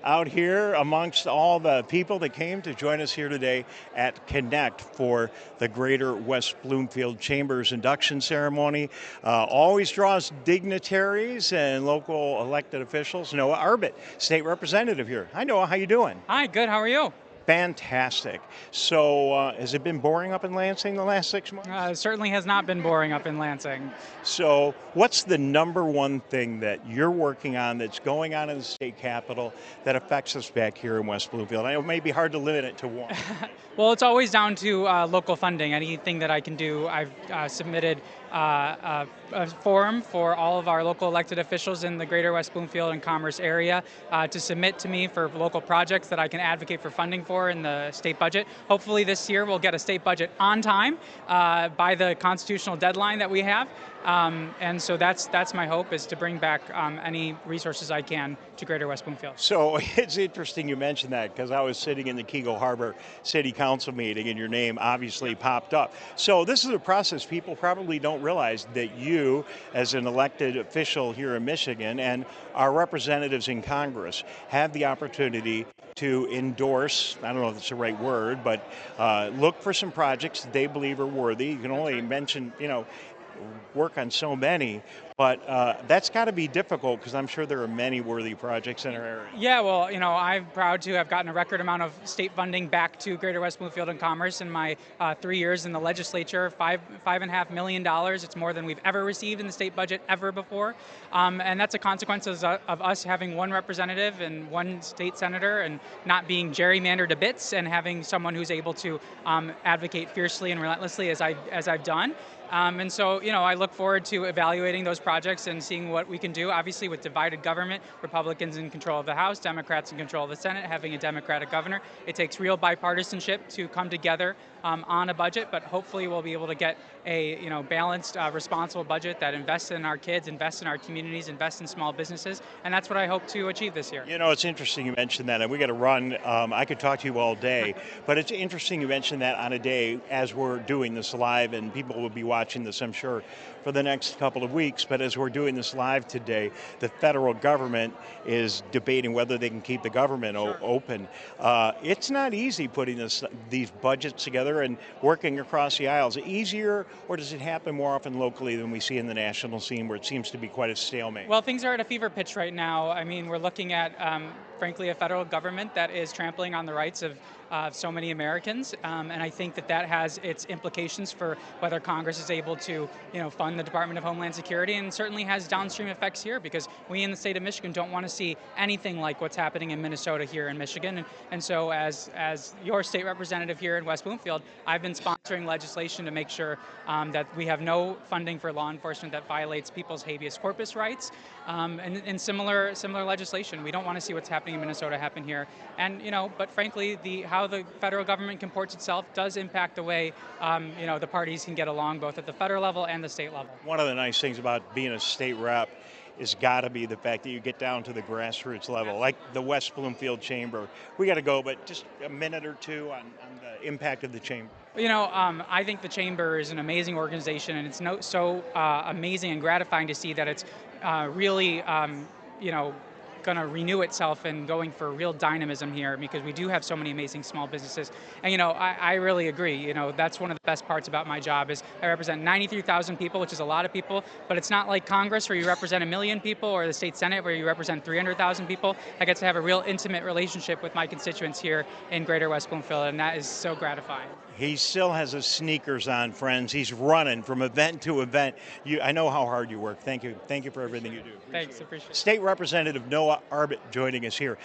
out here amongst all the people that came to join us here today at Connect for the Greater West Bloomfield Chambers induction ceremony. Always draws dignitaries and local elected officials. Noah Arbit, State Representative here. Hi Noah, how you doing? Hi, good, how are you? Fantastic. So has it been boring up in Lansing the last 6 months? It certainly has not been boring up in Lansing. So what's the number one thing that you're working on that's going on in the state capitol that affects us back here in West Bloomfield? I know it may be hard to limit it to one. Well, it's always down to local funding. Anything that I can do, I've submitted a form for all of our local elected officials in the Greater West Bloomfield and Commerce area to submit to me for local projects that I can advocate for funding for in the state budget. Hopefully this year we'll get a state budget on time by the constitutional deadline that we have. And so that's my hope, is to bring back any resources I can to Greater West Bloomfield. So it's interesting you mentioned that, because I was sitting in the Keego Harbor City Council meeting and your name obviously popped up. So this is a process people probably don't realize, that you as an elected official here in Michigan and our representatives in Congress have the opportunity to endorse, I don't know if it's the right word, but look for some projects that they believe are worthy. You can only mention, work on so many, but that's got to be difficult, because I'm sure there are many worthy projects in our area. Yeah, well, I'm proud to have gotten a record amount of state funding back to Greater West Bloomfield and Commerce in my 3 years in the legislature. $5.5 million. It's more than we've ever received in the state budget ever before, and that's a consequence of us having one representative and one state senator, and not being gerrymandered to bits, and having someone who's able to advocate fiercely and relentlessly as I've done. And so, I look forward to evaluating those projects and seeing what we can do. Obviously, with divided government, Republicans in control of the House, Democrats in control of the Senate, having a Democratic governor, it takes real bipartisanship to come together on a budget. But hopefully, we'll be able to get a balanced, responsible budget that invests in our kids, invests in our communities, invests in small businesses, and that's what I hope to achieve this year. It's interesting you mentioned that, and we got to run. I could talk to you all day, but it's interesting you mentioned that on a day as we're doing this live, and people will be watching this, I'm sure, for the next couple of weeks. But as we're doing this live today, the federal government is debating whether they can keep the government open. It's not easy putting these budgets together and working across the aisles. Is it easier, or does it happen more often locally than we see in the national scene, where it seems to be quite a stalemate? Well, things are at a fever pitch right now. I mean, we're looking at, frankly, a federal government that is trampling on the rights of so many Americans, and I think that has its implications for whether Congress is able to, fund the Department of Homeland Security, and certainly has downstream effects here, because we in the state of Michigan don't want to see anything like what's happening in Minnesota here in Michigan. And so, as your state representative here in West Bloomfield, I've been sponsoring legislation to make sure that we have no funding for law enforcement that violates people's habeas corpus rights, and similar legislation. We don't want to see what's happening in Minnesota happen here. And but frankly, how the federal government comports itself does impact the way the parties can get along, both at the federal level and the state level. One of the nice things about being a state rep is got to be the fact that you get down to the grassroots level, like the West Bloomfield Chamber. We got to go, but just a minute or two on the impact of the chamber. I think the chamber is an amazing organization, and it's so amazing and gratifying to see that it's really going to renew itself and going for real dynamism here, because we do have so many amazing small businesses. And I really agree. That's one of the best parts about my job, is I represent 93,000 people, which is a lot of people, but it's not like Congress, where you represent 1 million people, or the state Senate, where you represent 300,000 people. I get to have a real intimate relationship with my constituents here in Greater West Bloomfield, and that is so gratifying. He still has his sneakers on, friends. He's running from event to event. I know how hard you work. Thank you for everything you do. Thanks, appreciate it. State Representative Noah Arbit joining us here.